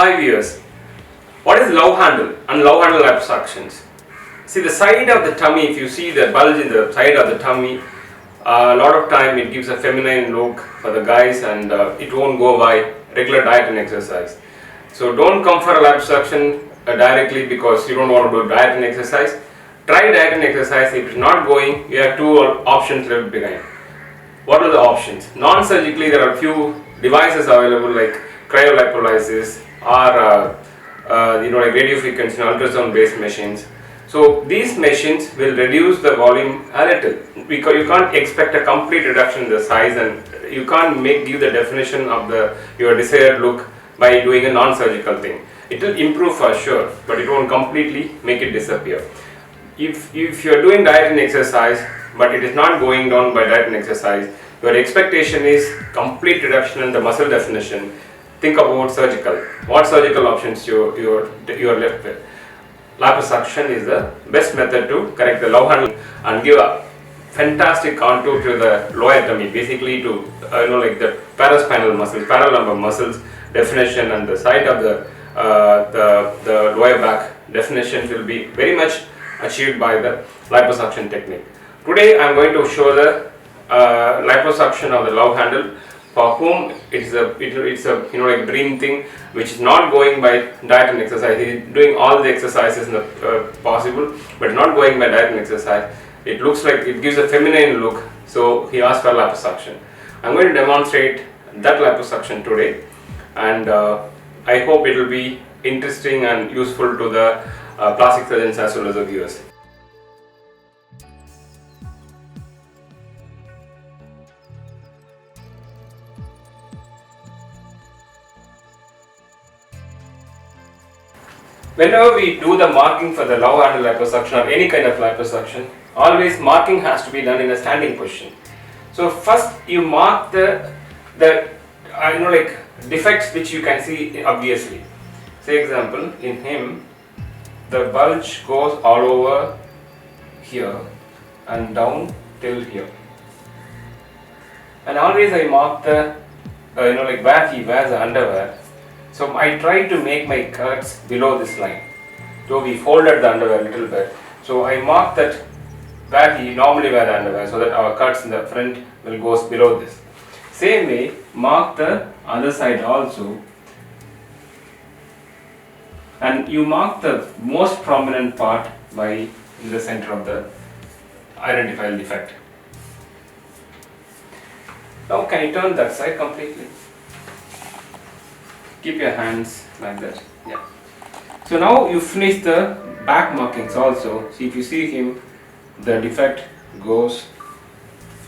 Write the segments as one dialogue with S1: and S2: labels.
S1: Hi viewers, what is love handle and love handle liposuctions? See the side of the tummy, if you see the bulge in the side of the tummy, a lot of time it gives a feminine look for the guys and it won't go by regular diet and exercise. So don't come for a liposuction directly because you don't want to do diet and exercise. Try diet and exercise. If it's not going, you have two options left behind. What are the options? Non-surgically, there are few devices available like cryolipolysis or like radiofrequency ultrasound based machines. So these machines will reduce the volume a little because you can't expect a complete reduction in the size and you can't give the definition of your desired look by doing a non-surgical thing. It will improve for sure, but it won't completely make it disappear. If you are doing diet and exercise but it is not going down by diet and exercise, your expectation is complete reduction in the muscle definition. Think about surgical. What surgical options you are left with? Liposuction is the best method to correct the love handle and give a fantastic contour to the lower tummy, basically to like the paraspinal muscles, paralumbar muscles definition, and the side of the lower back definition will be very much achieved by the liposuction technique. Today I am going to show the liposuction of the love handle, for whom it's a like dream thing, which is not going by diet and exercise. He is doing all the exercises possible, but not going by diet and exercise. It looks like it gives a feminine look, so he asked for liposuction. I'm going to demonstrate that liposuction today, and I hope it will be interesting and useful to the plastic surgeons as well as the viewers. Whenever we do the marking for the love handle liposuction or any kind of liposuction, always marking has to be done in a standing position. So first you mark the like defects which you can see obviously. Say example, in him the bulge goes all over here and down till here, and always I mark the like where he wears the underwear. So I try to make my cuts below this line. So we folded the underwear a little bit. So I mark that where he normally wears the underwear, so that our cuts in the front will go below this. Same way, mark the other side also. And you mark the most prominent part in the center of the identified defect. Now can you turn that side completely? Keep your hands like that. Yeah. So now you finish the back markings also. See, if you see him, the defect goes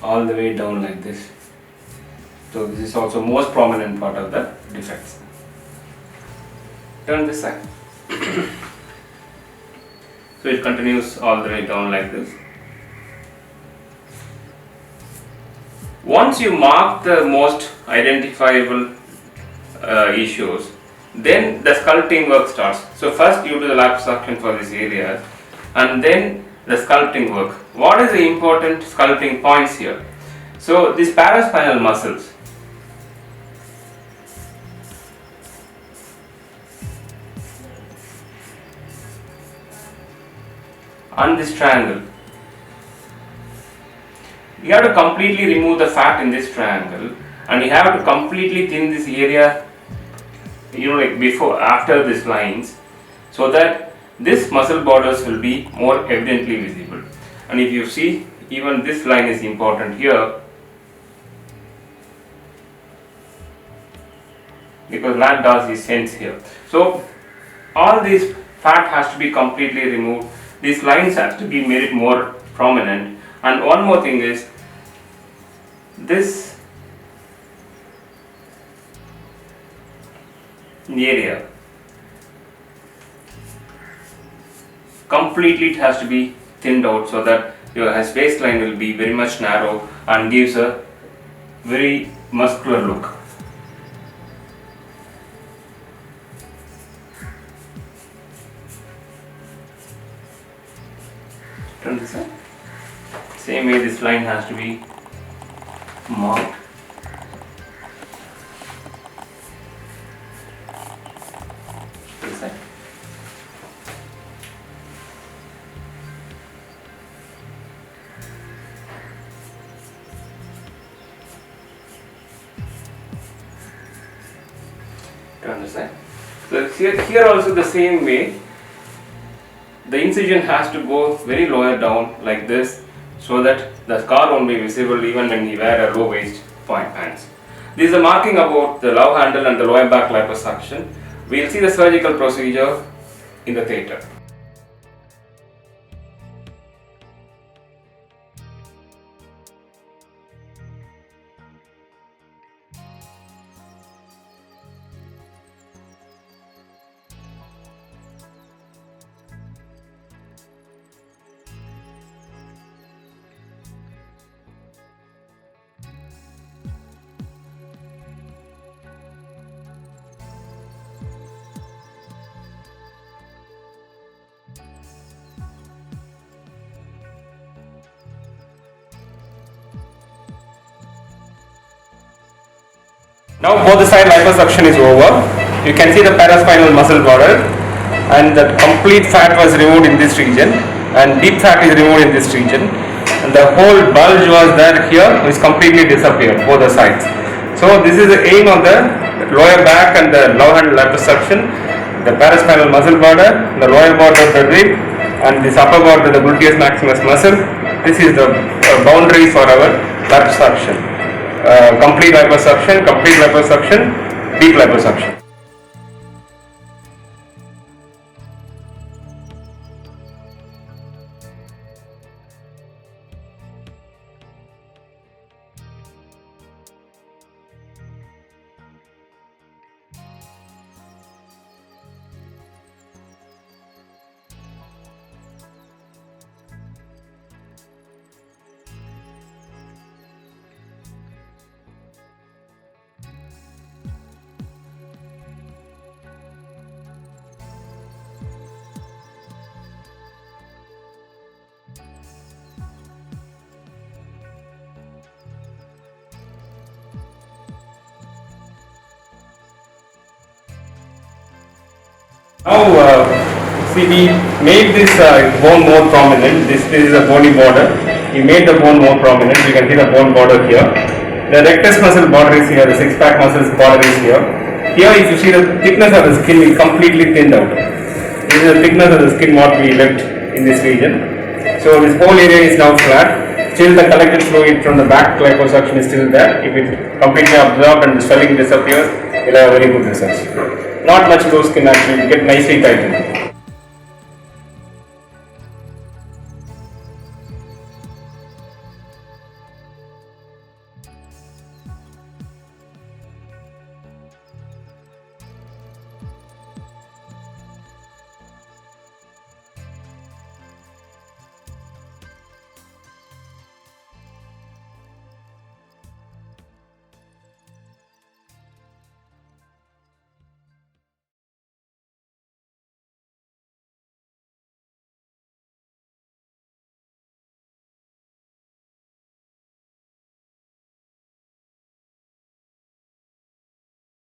S1: all the way down like this. So this is also most prominent part of the defects. Turn this side. So it continues all the way down like this. Once you mark the most identifiable issues, then the sculpting work starts. So first you do the liposuction for this area and then the sculpting work. What is the important sculpting points here? So these paraspinal muscles, and this triangle, you have to completely remove the fat in this triangle, and you have to completely thin this area like after these lines, so that this muscle borders will be more evidently visible. And if you see, even this line is important here, because that does his sense here. So all this fat has to be completely removed. These lines have to be made it more prominent. And one more thing is, this area completely it has to be thinned out, so that your waistline will be very much narrow and gives a very muscular look. Turn this side. Same way this line has to be marked. side. Turn this side. So here also the same way. The incision has to go very lower down like this, so that the scar won't be visible even when you wear a low waist pants. This is a marking about the love handle and the lower back liposuction. We will see the surgical procedure in the theatre. Now both the side liposuction is over. You can see the paraspinal muscle border, and the complete fat was removed in this region, and deep fat is removed in this region, and the whole bulge was there here is completely disappeared both the sides. So this is the aim of the lower back and the love handle liposuction. The paraspinal muscle border, the lower border of the rib, and this upper border the gluteus maximus muscle. This is the boundaries for our liposuction. Complete liposuction, deep liposuction. Now, see, we made this bone more prominent. This is a bony border. We made the bone more prominent. You can see the bone border here. The rectus muscle border is here. The six-pack muscles border is here. Here, if you see the thickness of the skin is completely thinned out. This is the thickness of the skin what we left in this region. So this whole area is now flat. Still, the collected fluid from the back liposuction is still there. If it completely absorbed and the swelling disappears, we'll have very good results. Not much loose skin actually, get nicely tightened.